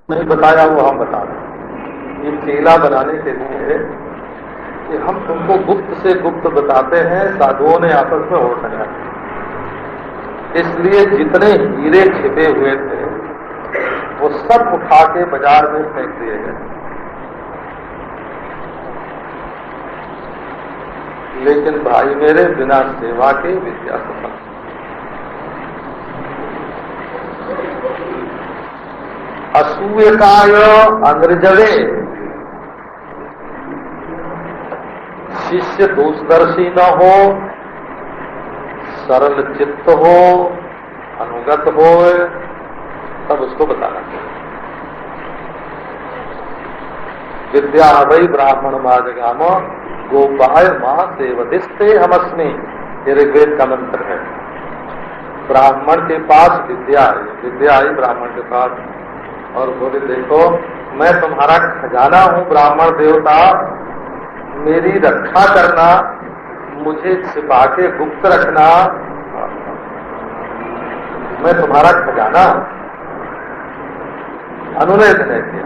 नहीं बताया वो हम बता दें। ये चेला बनाने के लिए कि हम तुमको गुप्त से गुप्त बताते हैं, साधुओं ने आपस में होड़ लगाया। इसलिए जितने हीरे छिपे हुए थे वो सब उठा के बाजार में फेंक दिए गए। लेकिन भाई मेरे बिना सेवा के विद्या सफल। असूयकाय अनृजवे, शिष्य दोषदर्शी न हो, सरल चित्त हो, अनुगत हो, तब उसको बताना चाहिए। विद्या वही ब्राह्मण माजगाम गोपाय मां सेवदिस्ते हमस्मी, ये ऋग्वेद का मंत्र है। ब्राह्मण के पास विद्या है, विद्या आई ब्राह्मण के पास, और बोले देखो मैं तुम्हारा खजाना हूं ब्राह्मण देवता, मेरी रक्षा करना, मुझे छिपा के गुप्त रखना, मैं तुम्हारा खजाना हूं। अनुनय ने किया।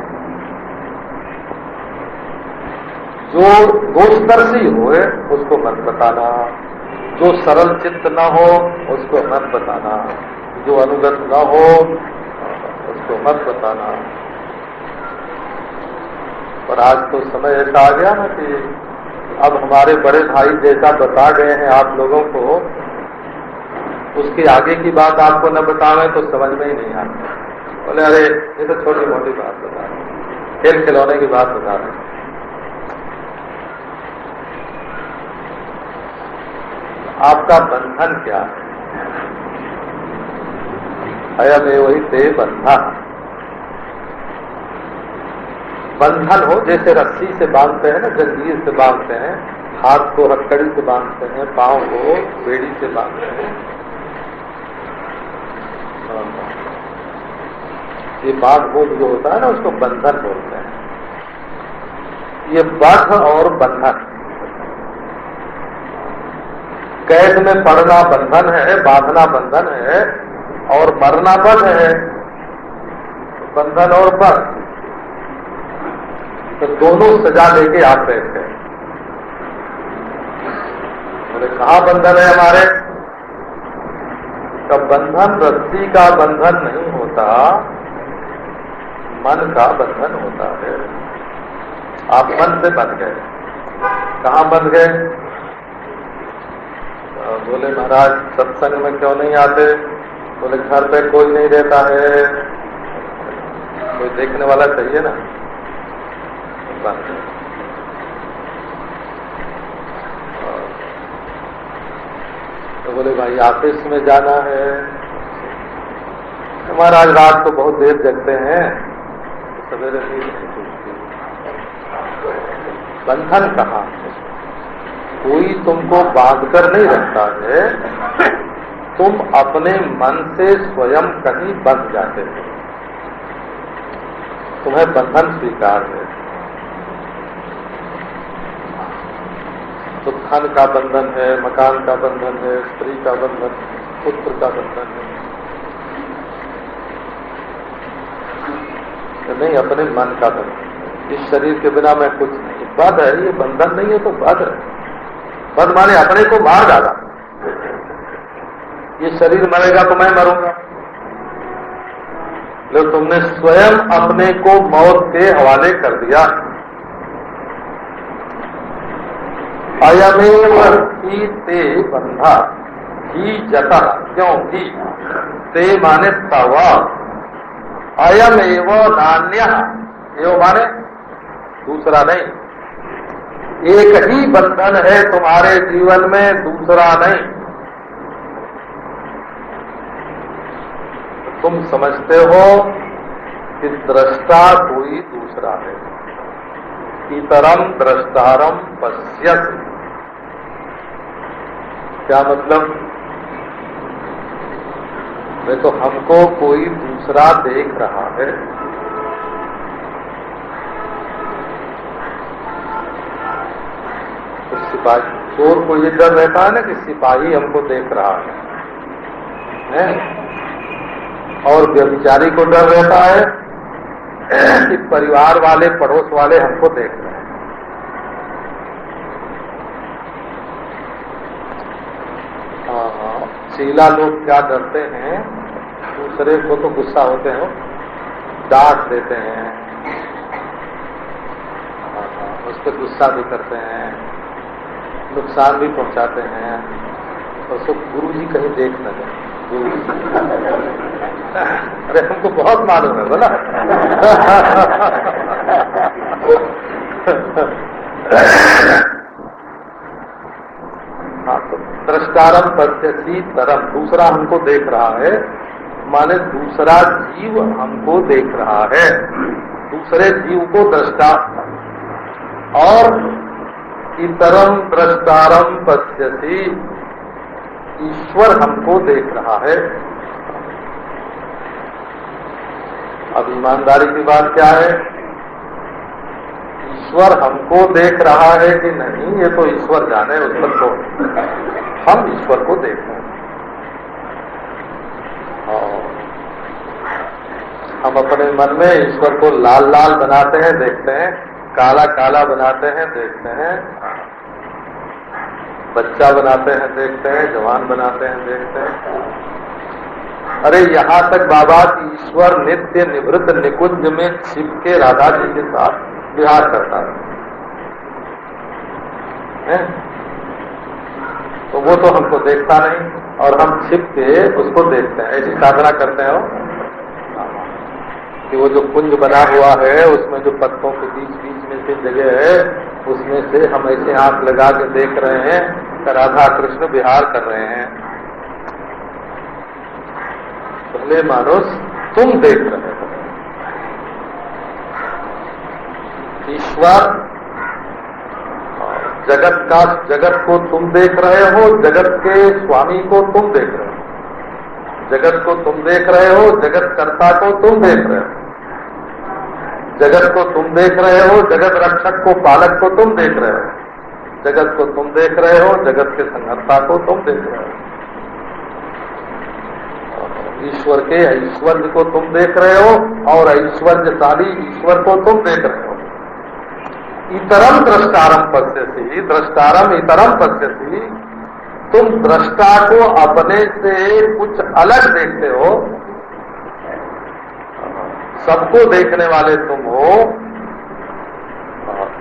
जो दोषदर्शी होए उसको मत बताना, जो सरल चित्त न हो उसको मत बताना, जो अनुगत न हो उसको मत बताना। और आज तो समय ऐसा आ गया ना कि अब हमारे बड़े भाई जैसा बता गए हैं आप लोगों को, उसके आगे की बात आपको न बतावे तो समझ में ही नहीं आता। बोले अरे ये तो छोटी मोटी बात बता रहे, खेल खिलौने की बात बता रहे। आपका बंधन क्या है? अयम वही ते बंधन। बंधन हो जैसे रस्सी से बांधते हैं ना, जंजीर से बांधते हैं, हाथ को हथकड़ी से बांधते हैं, पांव को बेड़ी से बांधते हैं। ये बाघ बोध जो होता है ना उसको बंधन बोलते हैं। ये बाघ और बंधन, कैद में पड़ना बंधन है, बांधना बंधन है, और मरना बंध है। बंधन और बंध तो दोनों सजा लेके आप बैठे। बोले कहाँ बंधन है हमारे? का बंधन रस्सी का बंधन नहीं होता, मन का बंधन होता है। आप मन से बंध गए। कहाँ बंध गए? बोले महाराज सत्संग में क्यों नहीं आते? बोले घर पे कोई नहीं रहता है, कोई देखने वाला चाहिए ना। बंद गए। तो बोले भाई ऑफिस में जाना है, महाराज रात को बहुत देर जगते हैं, तो सवेरे नहीं छूटती। बंधन कहाँ? कोई तुमको बांध कर नहीं रखता है, तुम अपने मन से स्वयं कहीं बंध जाते हो, तुम्हें बंधन स्वीकार है। तो धन का बंधन है, मकान का बंधन है, स्त्री का बंधन, पुत्र का बंधन है, तो नहीं अपने मन का बंधन। इस शरीर के बिना मैं कुछ नहीं, बंध है, ये बंधन नहीं है तो बंध है। बंध माने अपने को मार डाला। ये शरीर मरेगा तो मैं मरूंगा, लेकिन तुमने स्वयं अपने को मौत के हवाले कर दिया। अयमेव ही ते बंधा ही जता, क्यों ही ते माने तव, अयमेव नान्य, एव माने दूसरा नहीं। एक ही बंधन है तुम्हारे जीवन में, दूसरा नहीं। तुम समझते हो कि दृष्टा कोई दूसरा है। इतरम दृष्टारम पश्यत, क्या मतलब? वे तो हमको कोई दूसरा देख रहा है। तो सिपाही, चोर को ये डर रहता है ना कि सिपाही हमको देख रहा है? और व्यभिचारी को डर रहता है कि परिवार वाले, पड़ोस वाले हमको देख रहे हैं। चीला लोग क्या करते हैं, दूसरे को तो गुस्सा होते हैं, डांट देते हैं, उस पर गुस्सा भी करते हैं, नुकसान भी पहुंचाते हैं, और सब गुरु जी कहीं देख न जाए। अरे हमको बहुत मालूम है बोला। हाँ, तो दृष्टारम पश्यति तरम, दूसरा हमको देख रहा है, माने दूसरा जीव हमको देख रहा है, दूसरे जीव को दृष्टा, और इतरम दृष्टारम पश्यति, ईश्वर हमको देख रहा है। अब ईमानदारी की बात क्या है, ईश्वर हमको देख रहा है कि नहीं ये तो ईश्वर जाने, उस पर तो हम ईश्वर को देख रहे हैं। हम अपने मन में ईश्वर को लाल लाल बनाते हैं, देखते हैं, काला काला बनाते हैं, देखते हैं, बच्चा बनाते हैं, देखते हैं, जवान बनाते हैं, देखते हैं। अरे यहाँ तक बाबा की ईश्वर नित्य निवृत्त निकुंज में छिप के राधा जी के साथ विहार करता है, तो वो तो हमको देखता नहीं, और हम छिप के उसको देखते हैं। ऐसी साधना करते हैं कि वो जो कुंज बना हुआ है, उसमें जो पत्तों के बीच बीच में से जगह है, उसमें से हम ऐसे आंख लगा के देख रहे हैं कि राधा कृष्ण विहार कर रहे हैं। पहले मानुष तुम देख रहे हो, ईश्वर जगत को तुम देख रहे हो, जगत के स्वामी को तुम देख रहे हो, जगत को तुम देख रहे हो, जगत कर्ता को तुम देख रहे हो, जगत को तुम देख रहे हो, जगत रक्षक को, पालक को तुम देख रहे हो, जगत को तुम देख रहे हो, जगत के संहर्ता को तुम देख रहे हो, ईश्वर के ऐश्वर्य को तुम देख रहे हो, और ऐश्वर्यशाली ईश्वर को तुम देख रहे हो। इतरम दृष्टारम पश्यति, दृष्टारम इतरम पश्यति, तुम दृष्टा को अपने से कुछ अलग देखते हो, सबको देखने वाले तुम हो,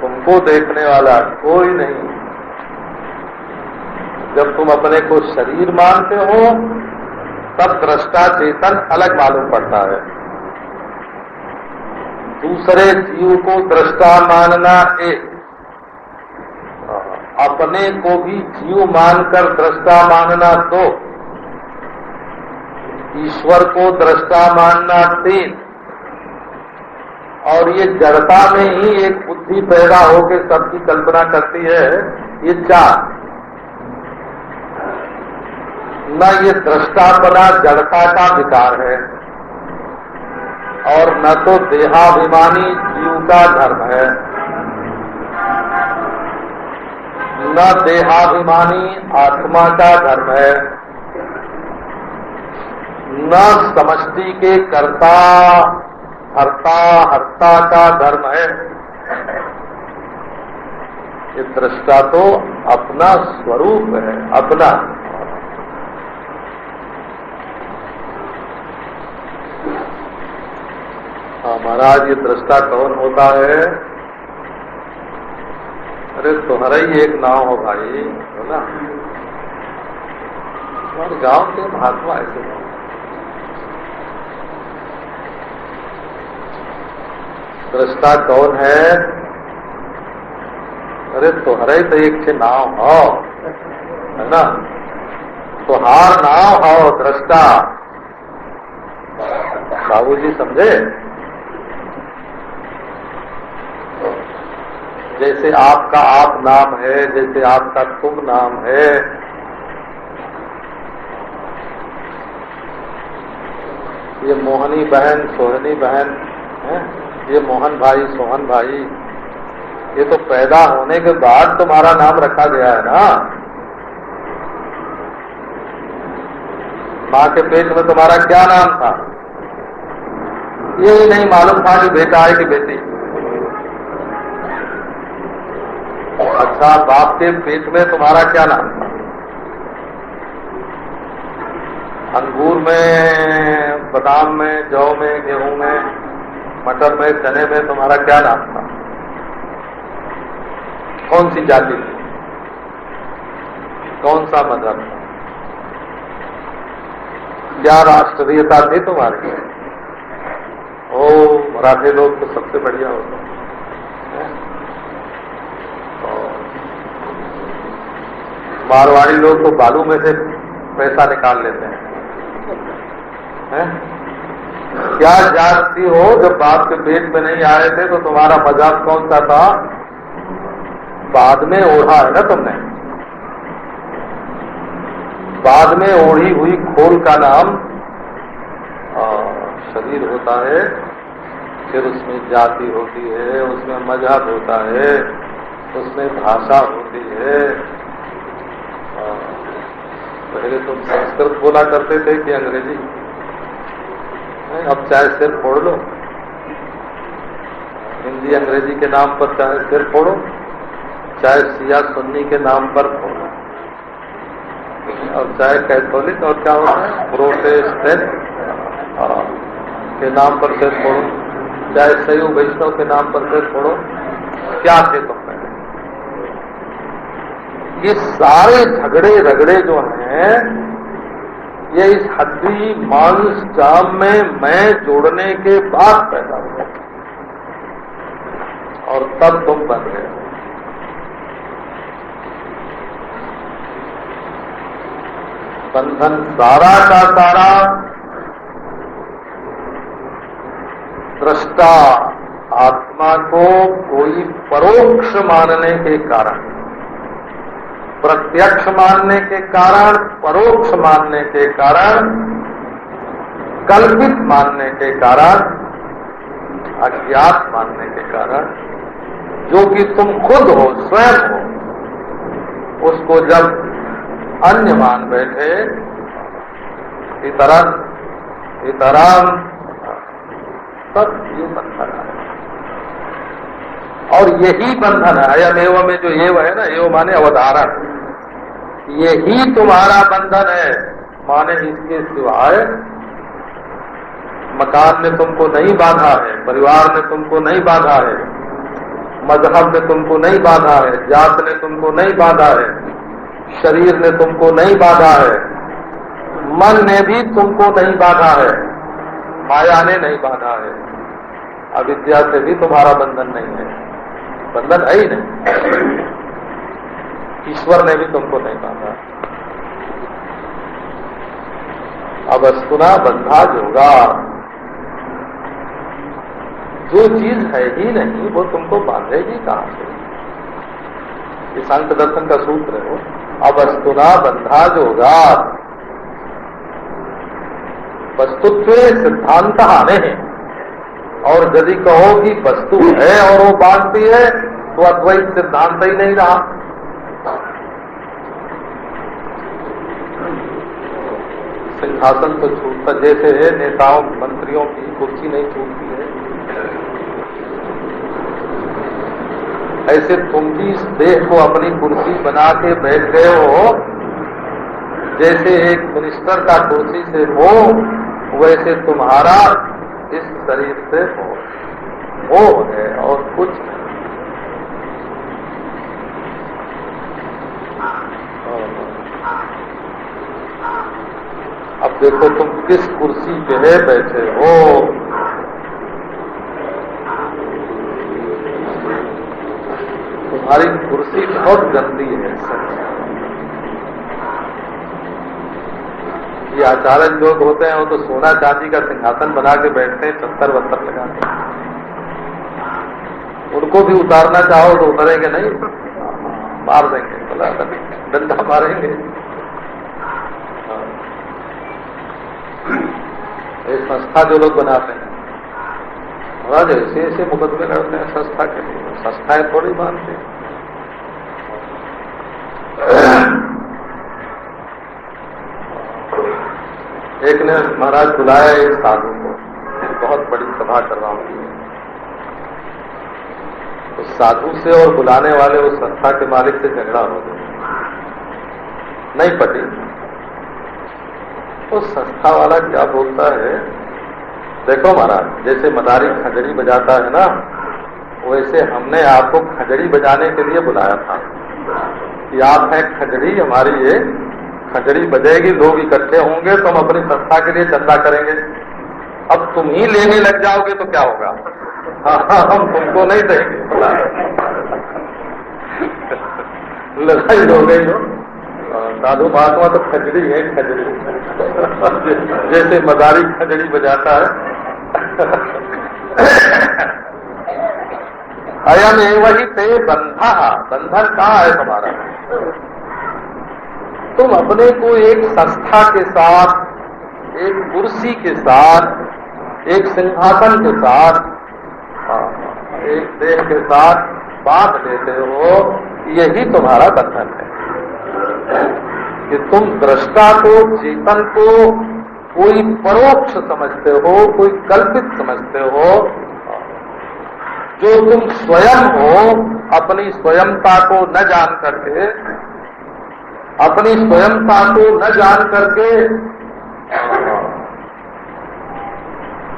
तुमको देखने वाला कोई नहीं। जब तुम अपने को शरीर मानते हो तब दृष्टा चेतन अलग मालूम पड़ता है। दूसरे जीव को दृष्टा मानना एक, अपने को भी जीव मानकर दृष्टा मानना दो, ईश्वर को दृष्टा मानना तीन, और ये जड़ता में ही एक बुद्धि पैदा होकर सबकी कल्पना करती है, ये चार। न ये दृष्टापना जड़ता का विकार है, और न तो देहाभिमानी जीव का धर्म है, न देहाभिमानी आत्मा का धर्म है, न समष्टि के कर्ता हर्ता का धर्म है। ये दृष्टा तो अपना स्वरूप है, अपना। महाराज ये दृष्टा कौन होता है? अरे तुम्हारा ही एक नाम हो भाई, हो ना? हमारे गांव के महात्मा ऐसे हो। दृष्टा कौन है? अरे तुम्हारा ही तो एक से नाम हो, है ना? तुहार नाम हो दृष्टा। बाबूजी समझे? जैसे आपका आप नाम है, जैसे आपका तुम नाम है, ये मोहनी बहन, सोहनी बहन है, ये मोहन भाई, सोहन भाई, ये तो पैदा होने के बाद तुम्हारा नाम रखा गया है ना। माँ के पेट में तुम्हारा क्या नाम था? ये नहीं मालूम था कि बेटा है कि बेटी। अच्छा, बाप के पेट में तुम्हारा क्या नाम था? अंगूर में, बादाम में, जौ में, गेहूं में, मटर में, चने में तुम्हारा क्या नाम था? कौन सी जाति थी? कौन सा मजहब था? क्या राष्ट्रीयता थी तुम्हारी? ओ, मराठे लोग तो सबसे बढ़िया होते हैं। मारवाड़ी लोग तो बालू में से पैसा निकाल लेते हैं। क्या जाति हो, जब बाप के पेट में नहीं आए थे तो तुम्हारा मजाक कौन सा था? बाद में ओढ़ा है ना तुमने, बाद में ओढ़ी हुई खोल का नाम शरीर होता है, फिर उसमें जाति होती है, उसमें मजहब होता है, उसमें भाषा होती है। पहले तुम संस्कृत बोला करते थे कि अंग्रेजी? अब चाहे सिर फोड़ लो, हिंदी अंग्रेजी के नाम पर चाहे सिर फोड़ो, चाहे सिया सुन्नी के नाम पर फोड़ो, और चाहे कैथोलिक और क्या होता है प्रोटेस्टेंट के नाम पर सिर फोड़ो, चाहे शैव वैष्णव के नाम पर सिर फोड़ो। क्या थे तुम पहले? ये सारे झगड़े रगड़े जो हैं, ये इस हड्डी मांस जाम में मैं जोड़ने के बाद पैदा हुए, और तब तुम बन गए। बंधन सारा का सारा दृष्टा आत्मा को कोई परोक्ष मानने के कारण, प्रत्यक्ष मानने के कारण, परोक्ष मानने के कारण, कल्पित मानने के कारण, अज्ञात मानने के कारण, जो कि तुम खुद हो, स्वयं हो, उसको जब अन्य मान बैठे, इतराम, तब ये बंधन है। और यही बंधन है, अयम एवं में जो एव है ना, एव माने अवधारण, यही तुम्हारा बंधन है। माने इसके सिवाय मकान ने तुमको नहीं बांधा है, परिवार ने तुमको नहीं बांधा है, मजहब ने तुमको नहीं बांधा है, जात ने तुमको नहीं बांधा है, शरीर ने तुमको नहीं बांधा है, मन ने भी तुमको नहीं बांधा है, माया ने नहीं बांधा है, अविद्या से भी तुम्हारा बंधन नहीं है, बंधन है ही नहीं। ईश्वर ने भी तुमको नहीं बांधा। अब अस्तुना बंधा जोगा, जो चीज है ही नहीं वो तुमको बांधेगी कहां से? ये सांख्य दर्शन का सूत्र है वो। अब अस्तुना बंधा जोगा, वस्तुत्व सिद्धांत आने हैं, और यदि कहो कि वस्तु है और वो बांधती है तो अद्वैत सिद्धांत ही नहीं रहा। सिंहासन तो छूटता, जैसे है नेताओं मंत्रियों की कुर्सी नहीं छूटती है, ऐसे तुम भी इस देह को अपनी कुर्सी बना के बैठ गए हो। जैसे एक मिनिस्टर का कुर्सी से हो, वैसे तुम्हारा इस शरीर से हो है और कुछ नहीं। अब देखो तुम किस कुर्सी पे बैठे हो। तुम्हारी कुर्सी बहुत गंदी है सच। ये आचार्य लोग होते हैं वो तो सोना चांदी का सिंहासन बना के बैठते हैं, 70-72 लगा के। उनको भी उतारना चाहो तो उतरेंगे नहीं, मार देंगे, बोला डंडा मारेंगे। ये संस्था जो लोग बनाते हैं महाराज, ऐसे ऐसे मुकदमे लड़ते हैं संस्था के लिए, संस्थाएं थोड़ी मानते हैं। एक ने महाराज बुलाया एक साधु को, बहुत बड़ी सभा करवाऊंगी। तो साधु से और बुलाने वाले उस संस्था के मालिक से झगड़ा हो गया, नहीं पटी। तो संस्था वाला क्या बोलता है, देखो महाराज, जैसे मदारी खंजरी बजाता है ना, वैसे हमने आपको खंजरी बजाने के लिए बुलाया था कि आप हैं खंजरी, हमारी ये खंजरी बजेगी, लोग इकट्ठे होंगे तो हम अपनी संस्था के लिए चंदा करेंगे। अब तुम ही लेने लग जाओगे तो क्या होगा? हाँ, हम तुमको नहीं देंगे। लड़ाई हो गई हो। साधु महात्मा तो खंजरी है, खंजरी जैसे मदारी खंजरी बजाता है। अयम एवं ते बंधा, बंधन कहाँ है तुम्हारा? तुम अपने को एक संस्था के साथ, एक कुर्सी के साथ, एक सिंहासन के साथ, एक देह के साथ बांध लेते हो। यही तुम्हारा बंधन है कि तुम दृष्टा को, चेतन को कोई परोक्ष समझते हो, कोई कल्पित समझते हो। जो तुम स्वयं हो, अपनी स्वयंता को न जान करके, अपनी स्वयंता को न जान करके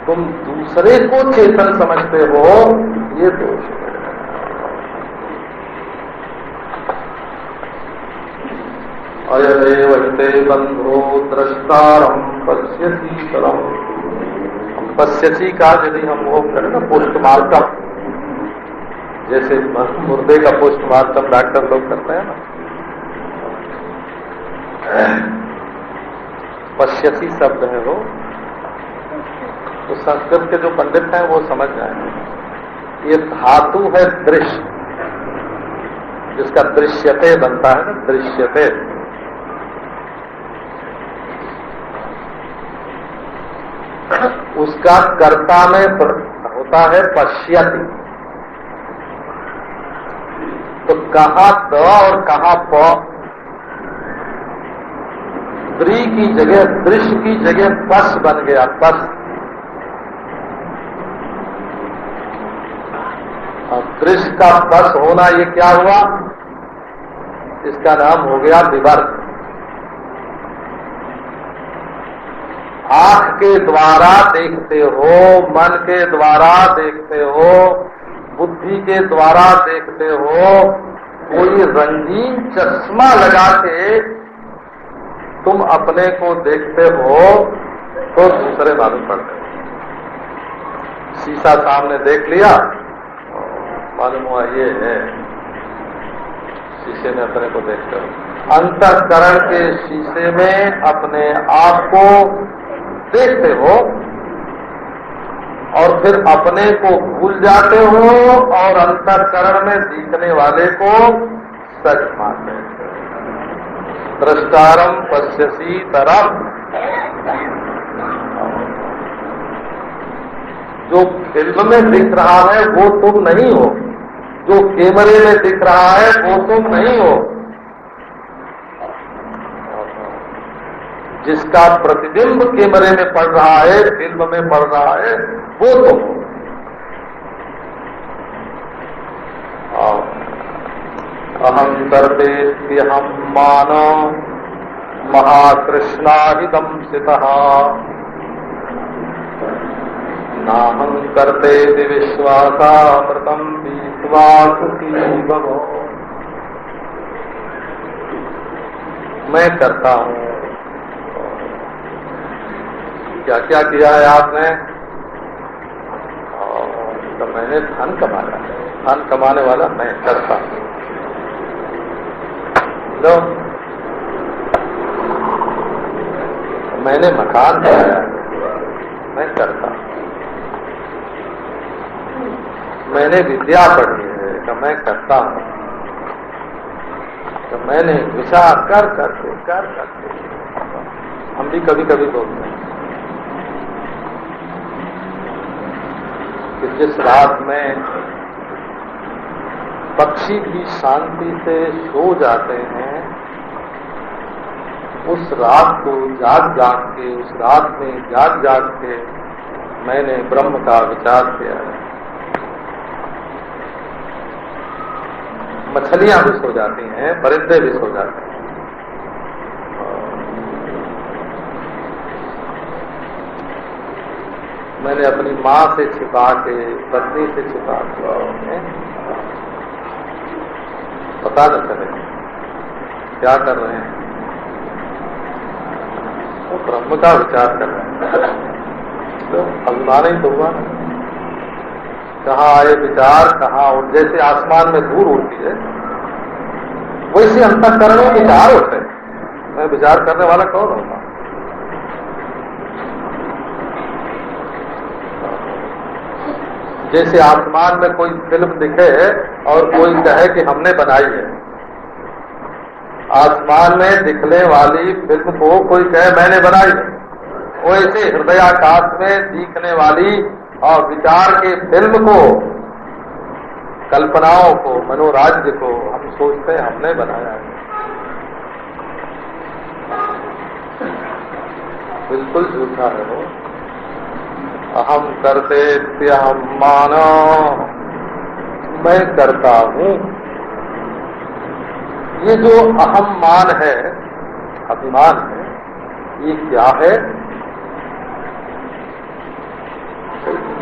तुम दूसरे को चेतन समझते हो, ये दोष है। अयमेव ते बंधो द्रष्टारं पश्यसि परम। पश्यसि का यदि हम वो करें ना पोस्टमार्टम, जैसे मुर्दे का पोस्टमार्टम डॉक्टर लोग करते हैं ना, पश्यसि शब्द है वो, तो संस्कृत के जो पंडित हैं वो समझ जाएंगे। ये धातु है दृश्य, जिसका दृश्यते बनता है ना, दृश्यते। उसका कर्ता में होता है पश्यति। तो कहाँ द और कहाँ प, द्रि की जगह, दृश्य की जगह पश बन गया, पश। दृश्य का पश होना ये क्या हुआ? इसका नाम हो गया विवर्त। आंख के द्वारा देखते हो, मन के द्वारा देखते हो, बुद्धि के द्वारा देखते हो। कोई रंगीन चश्मा लगा के तुम अपने को देखते हो तो दूसरे मालूम पड़ते हो। शीशा सामने देख लिया, मालूम हुआ ये है, शीशे में अपने को देखते हो। अंतःकरण के शीशे में अपने आप को देखते हो और फिर अपने को भूल जाते हो और अंतःकरण में दिखने वाले को सच मानते हो। द्रष्टारम पश्यसि तरम। जो फिल्म में दिख रहा है वो तुम नहीं हो, जो कैमरे में दिख रहा है वो तुम नहीं हो, जिसका प्रतिबिंब कैमरे में पड़ रहा है, फिल्म में पड़ रहा है, वो तुम हो। अहम करते हम मानो महाकृष्णाहिदम सितः नाहं करते विश्वासामृतम विश्वासुखी भवो। मैं करता हूं। क्या क्या किया है आपने? तो मैंने धन कमाया, धन कमाने वाला मैं करता हूं। लो, मैंने मकान बनाया, मैं करता हूं। मैंने विद्या पढ़ी है तो मैं करता हूं। तो मैंने विचार कर करके हम भी कभी कभी बोलते हैं कि जिस रात में पक्षी भी शांति से सो जाते हैं, उस रात को जाग जाग के, उस रात में जाग जाग के मैंने ब्रह्म का विचार किया है। मछलियां भी सो जाती हैं, परिंदे भी सो जाते हैं। मैंने अपनी माँ से छिपा के, पत्नी से छिपा के, पता न चले क्या कर रहे हैं, तो ब्रह्म का विचार कर रहे हैं। तो अभिमान ही तो हुआ ना, कहाँ आए विचार, कहाँ उठ, जैसे आसमान में धूल उड़ती है वैसे अंतःकरण में विचार होते हैं। मैं विचार करने वाला कौन होगा? जैसे आसमान में कोई फिल्म दिखे और कोई कहे कि हमने बनाई है, आसमान में दिखने वाली फिल्म को कोई कहे मैंने बनाई है, वैसे हृदयाकाश में दिखने वाली और विचार के फिल्म को, कल्पनाओं को, मनोराज्य को हम सोचते हैं हमने बनाया है। बिल्कुल झूठा है वो। अहम करते हम मानो, मैं करता हूं। ये जो अहम मान है, अभिमान है, ये क्या है?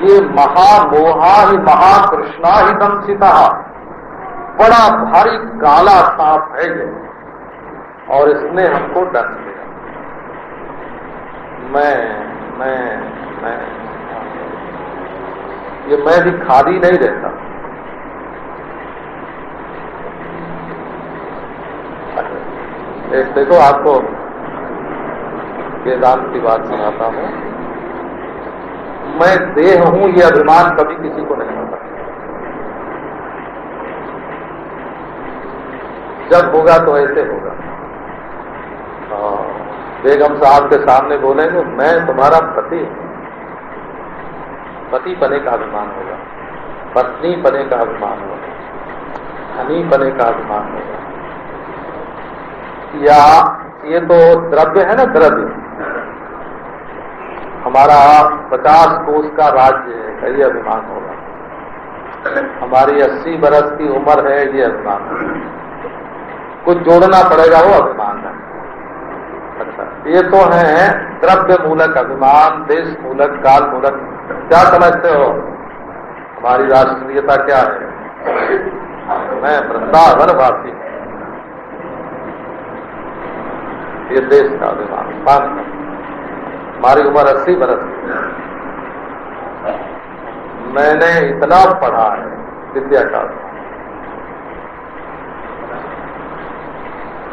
ये महामोहा ही महाकृष्णा ही दंसिता, बड़ा भारी काला सांप है ये, और इसने हमको डस दिया। मैं ये मैं भी खाली नहीं रहता। एक देखो, आपको वेदांत की बात सुनाता हूं। मैं देह हूं, ये अभिमान कभी किसी को नहीं होता। जब होगा तो ऐसे होगा। बेगम साहब के सामने बोलेंगे मैं तुम्हारा पति हूं, पति बने का अभिमान होगा, पत्नी बने का अभिमान होगा, धनी बने का अभिमान होगा। या ये तो द्रव्य है ना, द्रव्य हमारा 50 कोष का राज्य है, ये अभिमान होगा। हमारी 80 बरस की उम्र है, ये अभिमान होगा। कुछ जोड़ना पड़ेगा, वो अभिमान है। अच्छा, ये तो है द्रव्य मूलक अभिमान, देश मूलक, काल मूलक। क्या समझते हो हमारी राष्ट्रीयता क्या है? मैं वृंदावन वासी, ये देश का अभिमान। हमारी उम्र 80 बरस की। मैंने इतना पढ़ा है विद्या का,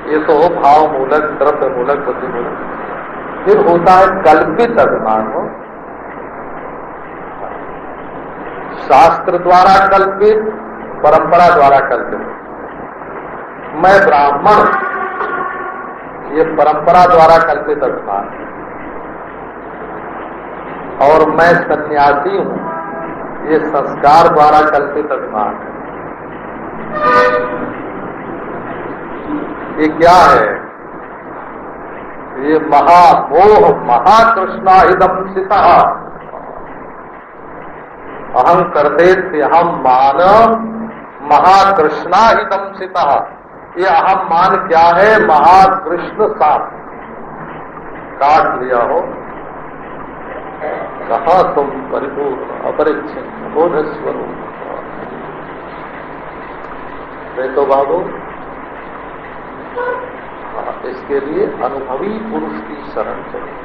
ये तो भाव मूलक, द्रव्य मूलक, बुद्धि मूलक। फिर होता है कल्पित अभिमान हो, शास्त्र द्वारा कल्पित, परंपरा द्वारा कल्पित। मैं ब्राह्मण, ये परंपरा द्वारा कल्पित अभिमान है। और मैं सन्यासी हूं, ये संस्कार द्वारा कल्पित अभिमान है। ये क्या है? ये महामोह महाकृष्णा इदंसिता, अहं करते हम मान महाकृष्णा इदंसिता। ये अहम मान क्या है? महाकृष्ण सांप काट लिया हो। कहा तुम परिपूर्ण अपरिच्छिन्न बोध स्वरूप। तो बाबू, इसके लिए अनुभवी पुरुष की शरण चाहिए।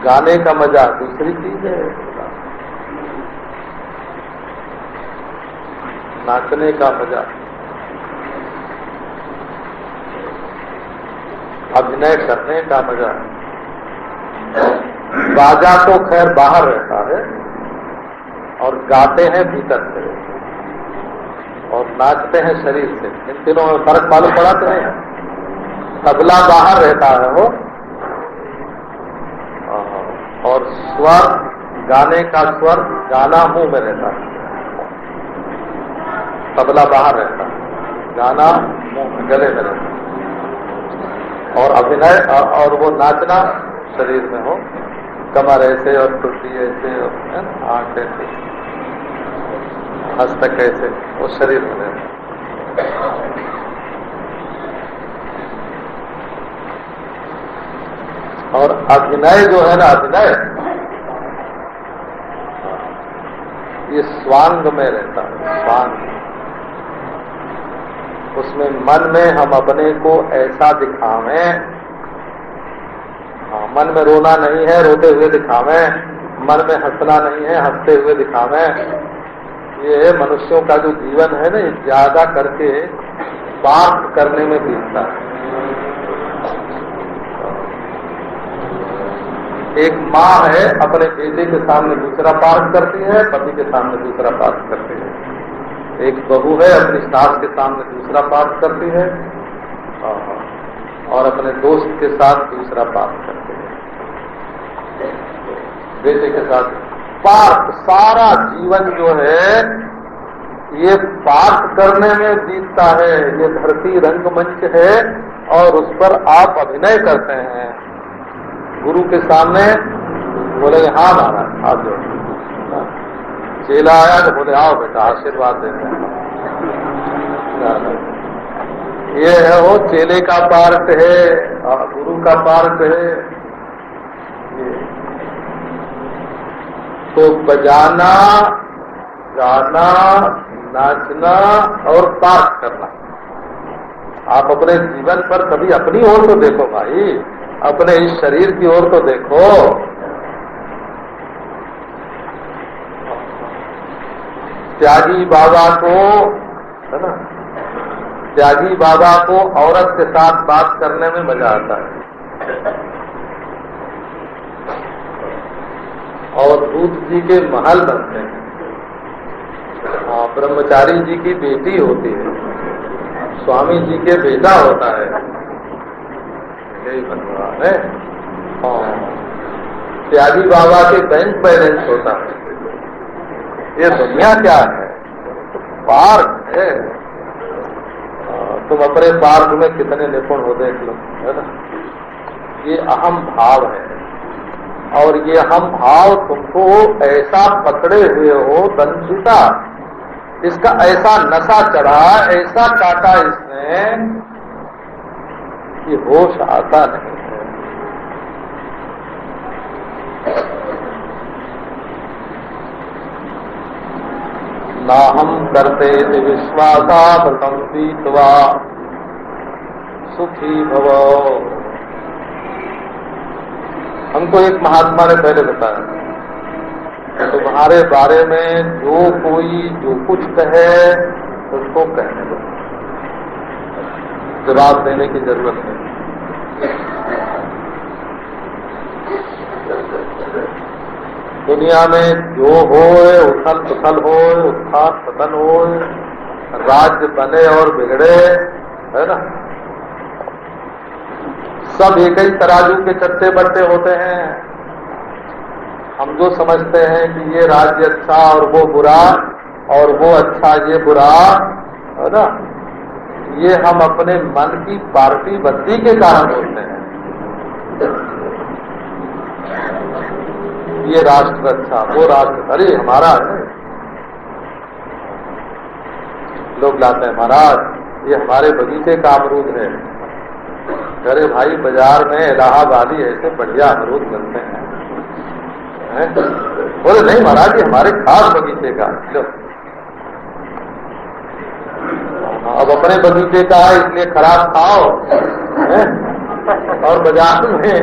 गाने का मजा दूसरी चीज है, नाचने का मजा, अभिनय करने का मजा। बाजा तो खैर बाहर रहता है और गाते हैं भीतर से और नाचते हैं शरीर से। इन तीनों में फर्क मालूम पड़ा तो नहीं? तबला बाहर रहता है वो, और स्वर, गाने का स्वर, गाना मुंह में रहता है। तबला बाहर रहता है, गाना मुंह में, गले में रहता है। और अभिनय और वो नाचना शरीर में हो। कमर ऐसे और टुटी ऐसे और है ना, आंख ऐसे, हस्तक ऐसे, वो शरीर बने। और अभिनय जो है ना, अभिनय ये स्वांग में रहता है, स्वांग। उसमें मन में हम अपने को ऐसा दिखावें, मन में रोना नहीं है, रोते हुए दिखावें, मन में हंसना नहीं है, हंसते हुए दिखावें। ये मनुष्यों का जो जीवन है ना, ये ज्यादा करके पाठ करने में बीतता है। एक माँ है, अपने बेटे के सामने दूसरा पाठ करती है, पति के सामने दूसरा पाठ करती है। एक बहू है, अपनी सास के सामने दूसरा पाठ करती है और अपने दोस्त के साथ दूसरा पाठ करती है। बेटे के साथ पाठ, सारा जीवन जो है ये पाठ करने में बीतता है। ये धरती रंगमंच है और उस पर आप अभिनय करते हैं। गुरु के सामने बोले हाँ महाराज, हाथ जोड़। चेला आया तो बोले आओ बेटा, आशीर्वाद देते हैं। ये है वो चेले का पार्ट है और गुरु का पार्ट है। तो बजाना, गाना, नाचना और पाठ करना। आप अपने जीवन पर कभी अपनी ओर तो देखो भाई, अपने इस शरीर की ओर तो देखो। त्यागी बाबा को, है ना, त्यागी बाबा को औरत के साथ बात करने में मजा आता है। और दूध जी के महल बनते हैं। ब्रह्मचारी जी की बेटी होती है, स्वामी जी के बेटा होता है, यही बनवा है। त्यागी बाबा के बैंक बैलेंस होता है। ये दुनिया क्या है? पार्क है। तुम अपने पार्क में कितने निपुण हो देख लो, है ना। ये अहम भाव है और ये अहम भाव तुमको ऐसा पकड़े हुए हो, दंशिता, इसका ऐसा नशा चढ़ा, ऐसा काटा इसने कि होश आता नहीं है। ना हम करते थे विश्वासा व्रतम पीत्वा सुखी भव। हमको एक महात्मा ने पहले बताया, तुम्हारे बारे में जो कोई जो कुछ कहे उसको कहने दो, जवाब देने की जरूरत नहीं। दुनिया में जो हो, उथल पुथल हो, उत्थान पतन हो, राज्य बने और बिगड़े, है ना, सब एक ही तराजू के चट्टे बट्टे होते हैं। हम जो समझते हैं कि ये राज्य अच्छा और वो बुरा और वो अच्छा ये बुरा, है ना, ये हम अपने मन की पार्टी बंदी के कारण होते हैं। ये राष्ट्र अच्छा, वो राष्ट्र, अरे हमारा है। लोग लाते हैं महाराज ये हमारे बगीचे का अमरूद है। अरे भाई बाजार में इलाहाबादी ऐसे बढ़िया अमरूद मिलते हैं। बोले नहीं महाराज ये हमारे खास बगीचे का। लो अब अपने बगीचे का है इसलिए खराब खाओ, और बाजार में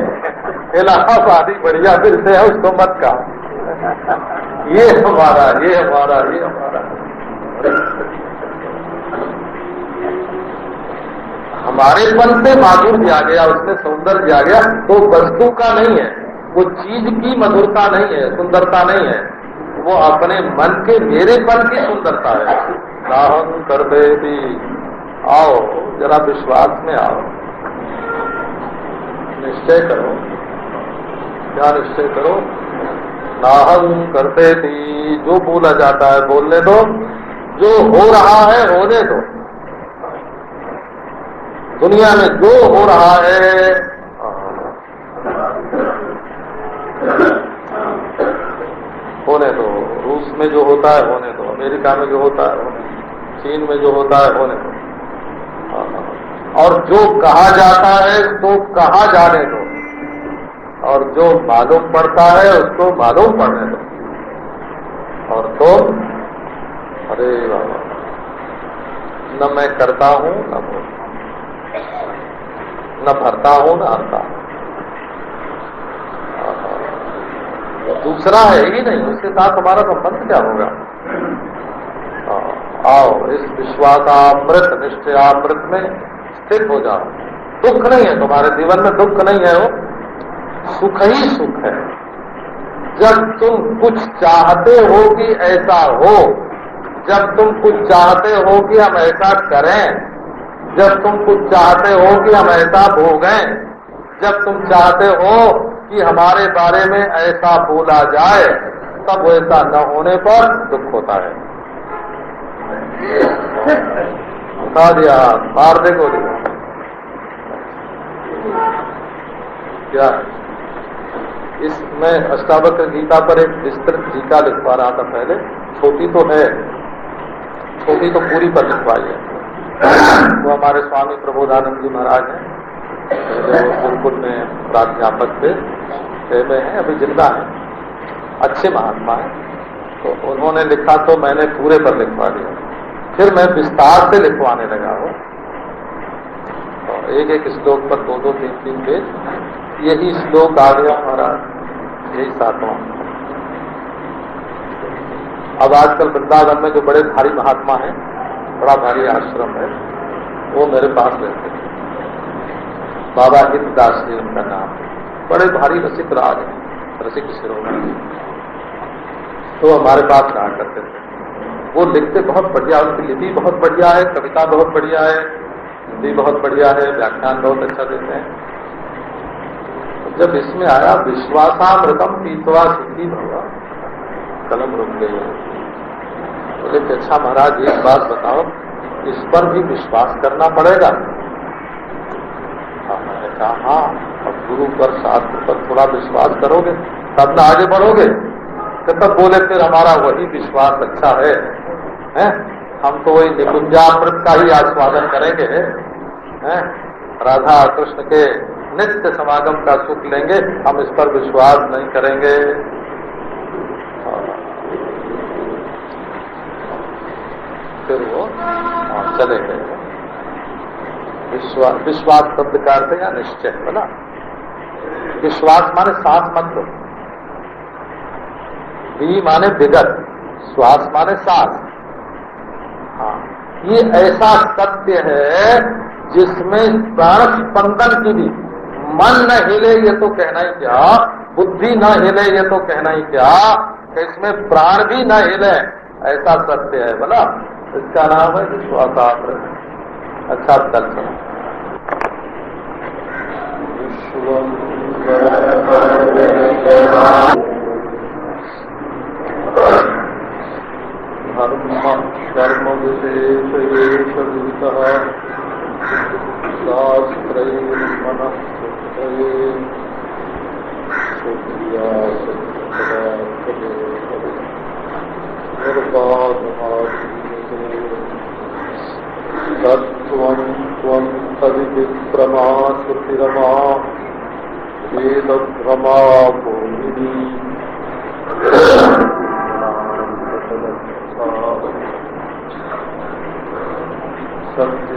इलाहाबादी बढ़िया मिलते हैं उसको मत खाओ। ये हमारा, ये हमारा, ये हमारा। हमारे मन से माधुर्य आ गया, उसमें सौंदर्य आ गया, तो वस्तु का नहीं है, वो चीज की मधुरता नहीं है, सुंदरता नहीं है, वो अपने मन के मेरेपन की सुंदरता है। नाहं करते भी, आओ जरा विश्वास में आओ, निश्चय करो। क्या निश्चय करो? नाहं करते भी, जो बोला जाता है बोलने दो, जो हो रहा है होने दो। दुनिया में जो हो रहा है होने दो, रूस में जो होता है होने दो, अमेरिका में जो होता है होने दो, चीन में जो होता है होने दो, और जो कहा जाता है तो कहा जाने दो, और जो मालूम पड़ता है उसको मालूम पड़ने दो। और तो अरे बाबा, न मैं करता हूं न बोल, न भरता हूं न हरता हूं, दूसरा है ही नहीं, उसके साथ हमारा संबंध क्या होगा। आओ इस विश्वासामृत निश्चयामृत में स्थित हो जाओ। दुख नहीं है तुम्हारे जीवन में, दुख नहीं है, वो सुख ही सुख है। जब तुम कुछ चाहते हो कि ऐसा हो, जब तुम कुछ चाहते हो कि हम ऐसा करें, जब तुम कुछ चाहते हो कि हम ऐसा भोगें, जब तुम चाहते हो कि हमारे बारे में ऐसा बोला जाए, तब वैसा न होने पर दुख होता है। उठा दिया, मार दे गोली। क्या इसमें अष्टावक्र गीता पर एक विस्तृत टीका लिखवा रहा था पहले, छोटी तो है, छोटी तो पूरी पर लिखवाई है। वो हमारे स्वामी प्रबोधानंद जी महाराज हैं, जो गुरुकुल में प्राध्यापक थे, में हैं, अभी जिंदा हैं, अच्छे महात्मा हैं। तो उन्होंने लिखा तो मैंने पूरे पर लिखवा दिया, फिर मैं विस्तार से लिखवाने लगा हूं, तो एक एक श्लोक पर 2-2, 3-3 पेज। यही श्लोक आ गया हमारा, यही 7वां। अब आजकल वृंदावन में जो बड़े भारी महात्मा हैं, बड़ा भारी आश्रम है, वो मेरे पास रहते हैं। बाबा हितदास जी उनका नाम, बड़े भारी रसिक राज हैं, रसिक शिरोमणि। तो हमारे पास रहा करते थे। वो लिखते बहुत बढ़िया, उनकी लिपि बहुत बढ़िया है, कविता बहुत बढ़िया है, हिंदी बहुत बढ़िया है, व्याख्यान बहुत अच्छा देते हैं। जब इसमें आया विश्वासामृतम पीतवा सुखी भवा, कलम रुक गई। बोले कि अच्छा महाराज एक बात बताओ, इस पर भी विश्वास करना पड़ेगा। मैंने कहा हाँ, अब गुरु पर शास्त्र पर थोड़ा विश्वास करोगे तब ना आगे बढ़ोगे। तो तब बोले फिर हमारा वही विश्वास अच्छा है, हैं? हम तो वही निकुंजामृत का ही आस्वादन करेंगे, हैं? राधा कृष्ण के नित्य समागम का सुख लेंगे, हम इस पर विश्वास नहीं करेंगे। फिर वो चले गए। विश्वास शब्द का अर्थ या निश्चय, बोला विश्वास माने सांस मत लो, वी माने विगत, श्वास माने सांस। हाँ, ये ऐसा सत्य है जिसमें प्राण स्पंदन की भी, मन न हिले ये तो कहना ही क्या, बुद्धि न हिले ये तो कहना ही क्या, इसमें प्राण भी न हिले, ऐसा सत्य है। बोला इसका नाम है विश्वासामृत। अच्छा दर्शन धर्म कर्म विशेष शास्त्र तत्त्वं त्वं तदिप्रमा श्रुतिरमा वेदभ्रमा भूमिनी सत्य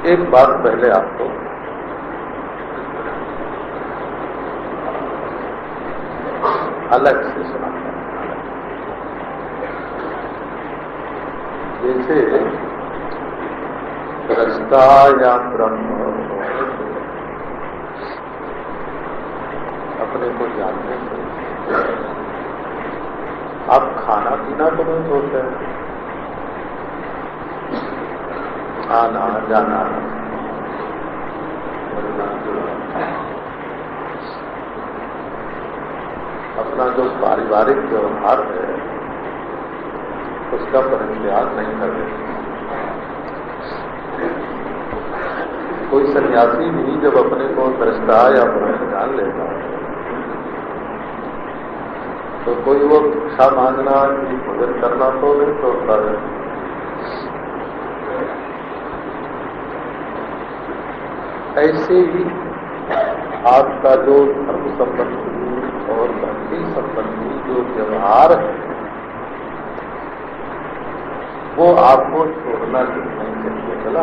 एक बात पहले आपको अलग से सुनाता हूं। जैसे दृष्टा या ब्रह्म अपने को जानने से आप खाना पीना तो नहीं छोड़ते हैं, आना जाना अपना जो पारिवारिक व्यवहार है उसका परित्याग नहीं कर रहे। कोई सन्यासी भी जब अपने को दृष्टा या ब्रह्म जान लेता है तो कोई वो भिक्षा मांगना कि भोजन करना तो नहीं छोड़ता है। ऐसे ही आपका जो धर्म संबंधी और भक्ति संबंधी जो व्यवहार है वो आपको छोड़ना नहीं चाहिए। चला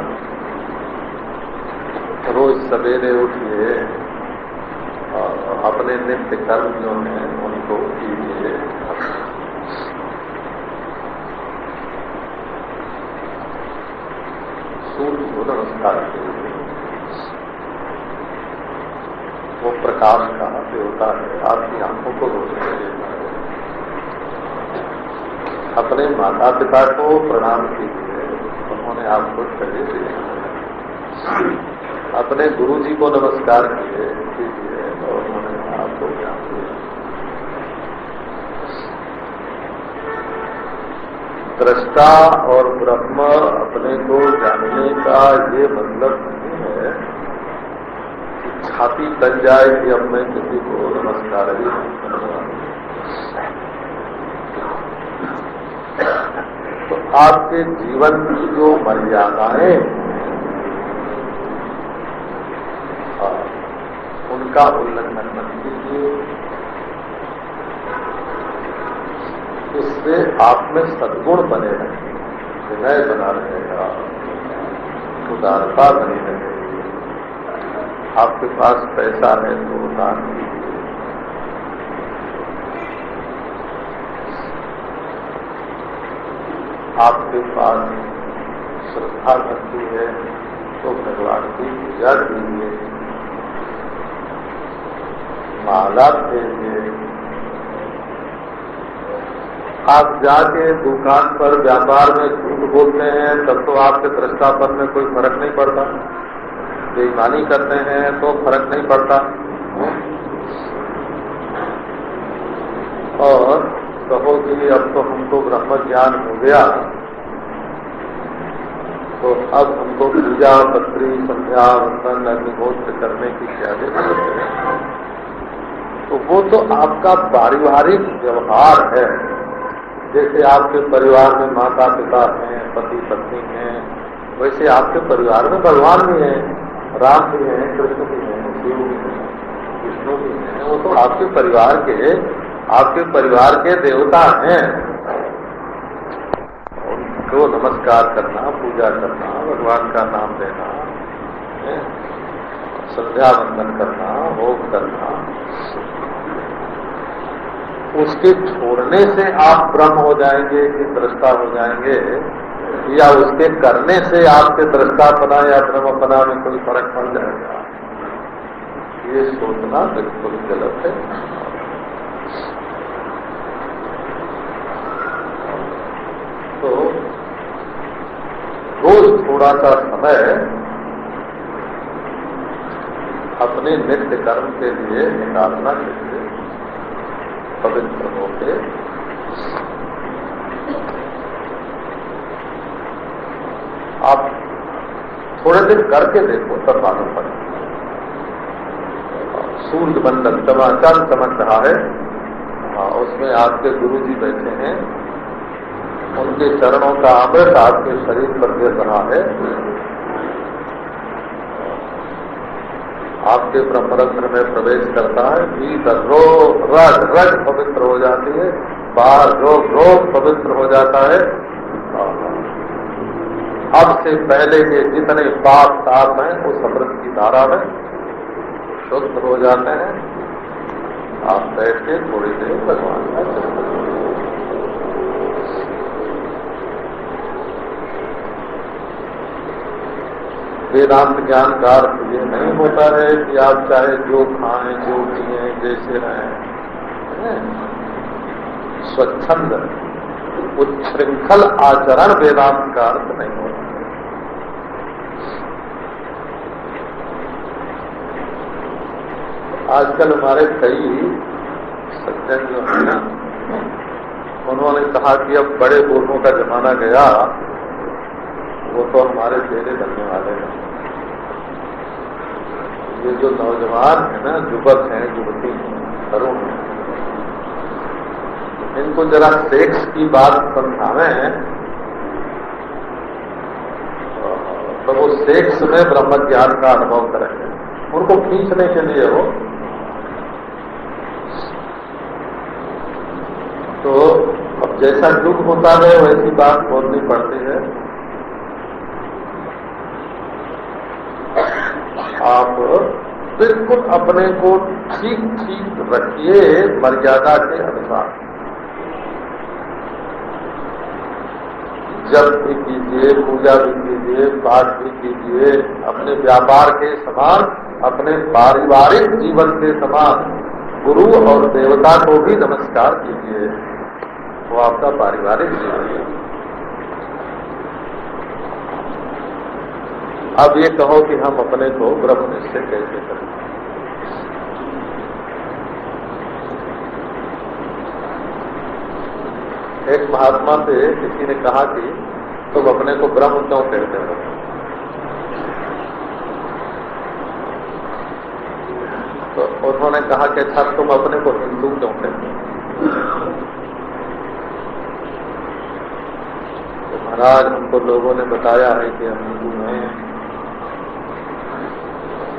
रोज सवेरे उठिए और अपने नित्य कर्म जो हैं उनको कीजिए। सूर्य को नमस्कार कीजिए, वो प्रकाश का देवता है, आपकी आंखों को रोशनी देता है। अपने माता पिता को प्रणाम कीजिए, उन्होंने आपको शरीर दिया है। अपने गुरु जी को नमस्कार कीजिए और उन्होंने आपको ज्ञान दिया। दृष्टा और ब्रह्म अपने को जानने का ये मतलब नहीं है कि छाती कट जाए कि अब मैं किसी को नमस्कार ही नहीं करूंगा। तो आपके जीवन की जो मर्यादाएं उनका उल्लंघन मत कीजिए। इससे आप में सद्गुण बने रहेंगे, विनय बना रहेगा, उदारता बनी रहेगी। आपके पास पैसा है तो दान कीजिए। आपके पास श्रद्धा भक्ति है तो भगवान की पूजा कीजिए, माला भेजिए। आप जाके दुकान पर व्यापार में झूठ बोलते हैं तब तो आपके दृष्टापन में कोई फर्क नहीं पड़ता, बेईमानी करते हैं तो फर्क नहीं पड़ता। और कहो कि अब तो हमको ब्रह्म ज्ञान हो गया तो अब हमको पूजा पत्री संध्या वंदन अग्निहोत्र करने की क्या जरूरत है। तो वो तो आपका पारिवारिक व्यवहार है। जैसे आपके परिवार में माता पिता हैं, पति पत्नी हैं, वैसे आपके परिवार में भगवान भी हैं, राम भी हैं, कृष्ण भी हैं, शिव भी हैं, विष्णु भी हैं। वो तो आपके परिवार के देवता हैं। उनको नमस्कार करना, पूजा करना, भगवान का नाम लेना, संध्या वंदन करना, होम करना, उसके छोड़ने से आप ब्रह्म हो जाएंगे कि दृष्टा हो जाएंगे, या उसके करने से आपके दृष्टापना या ब्रह्मपना में कोई फर्क पड़ जाएगा, ये सोचना बिल्कुल गलत है। तो रोज थोड़ा सा समय अपने नित्य कर्म के लिए निकालना चाहिए, पवित्र होके। आप थोड़े दिन करके देखो तब मालूम पड़ेगा। सूर्य मंडल चमाचम चमक रहा है, उसमें आपके गुरुजी बैठे हैं, उनके चरणों का अमृत आपके शरीर पर गिर रहा है, आपके ब्रह्मरंध्र में प्रवेश करता है, भीतर रग रग पवित्र हो जाती है, बाहर रोग रोग पवित्र हो जाता है। अब से पहले के जितने पाप ताप हैं उस अमृत की धारा में शुद्ध हो जाते हैं। आप बैठ के थोड़ी देर भगवान का चिंतन। वेदांत ज्ञान का अर्थ ये नहीं होता है कि आप चाहे जो खाएं, जो पिए, जैसे रहें। स्वच्छंद उच्छृंखल आचरण वेदांत का अर्थ नहीं होता। आजकल हमारे कई सज्जन जो है ना, उन्होंने कहा कि अब बड़े बूढ़ों का जमाना गया, वो तो हमारे चेहरे बनने वाले हैं। ये जो नौजवान है ना, युवक हैं, युवती हैं, तरुण हैं, इनको जरा सेक्स की बात समझावें तो वो सेक्स में ब्रह्म ज्ञान का अनुभव करेंगे। उनको खींचने के लिए हो तो अब जैसा युग होता है वैसी बात बोलनी पड़ती है। आप बिल्कुल अपने को ठीक ठीक रखिए, मर्यादा के अनुसार। जप भी कीजिए, पूजा भी कीजिए, पाठ भी कीजिए, अपने व्यापार के समान, अपने पारिवारिक जीवन के समान गुरु और देवता को भी नमस्कार कीजिए। वो आपका पारिवारिक जीवन है। अब ये कहो कि हम अपने को ब्रह्म निश्चय कैसे करें? एक महात्मा से किसी ने कहा कि तुम अपने को ब्रह्म क्यों कहते हो? तो उन्होंने कहा कि अच्छा तुम अपने को हिंदू क्यों कहते हो? तो महाराज हमको लोगों ने बताया है कि हम हिंदू हैं।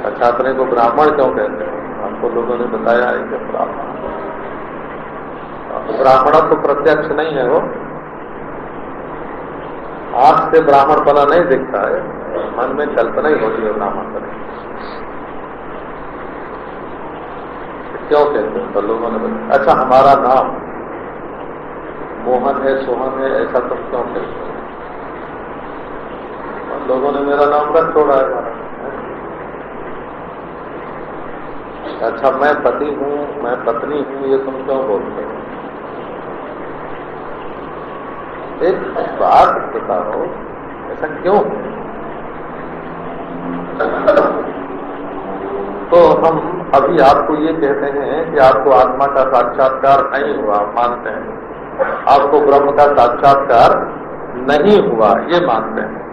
अच्छा अपने को ब्राह्मण क्यों कहते हो? हमको लोगों ने बताया है कि ब्राह्मण। ब्राह्मण तो प्रत्यक्ष नहीं है, वो आंख से ब्राह्मण पना नहीं दिखता है, मन में कल्पना ही होती है ब्राह्मण पने। क्यों कहते हैं? तो लोगों ने बताया। अच्छा हमारा नाम मोहन है, सोहन है, ऐसा तुम क्यों कहते हो? और लोगों ने मेरा नाम रख छोड़ा है हमारा। अच्छा मैं पति हूँ, मैं पत्नी हूँ, ये तुम क्यों बोलते हो? एक बात बताओ, ऐसा क्यों? तो हम अभी आपको ये कहते हैं कि आपको आत्मा का साक्षात्कार नहीं हुआ, मानते हैं। आपको ब्रह्म का साक्षात्कार नहीं हुआ, ये मानते हैं।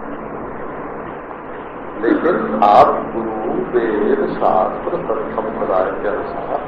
लेकिन आप गुरु, वेद, शास्त्र, संप्रदाय के अनुसार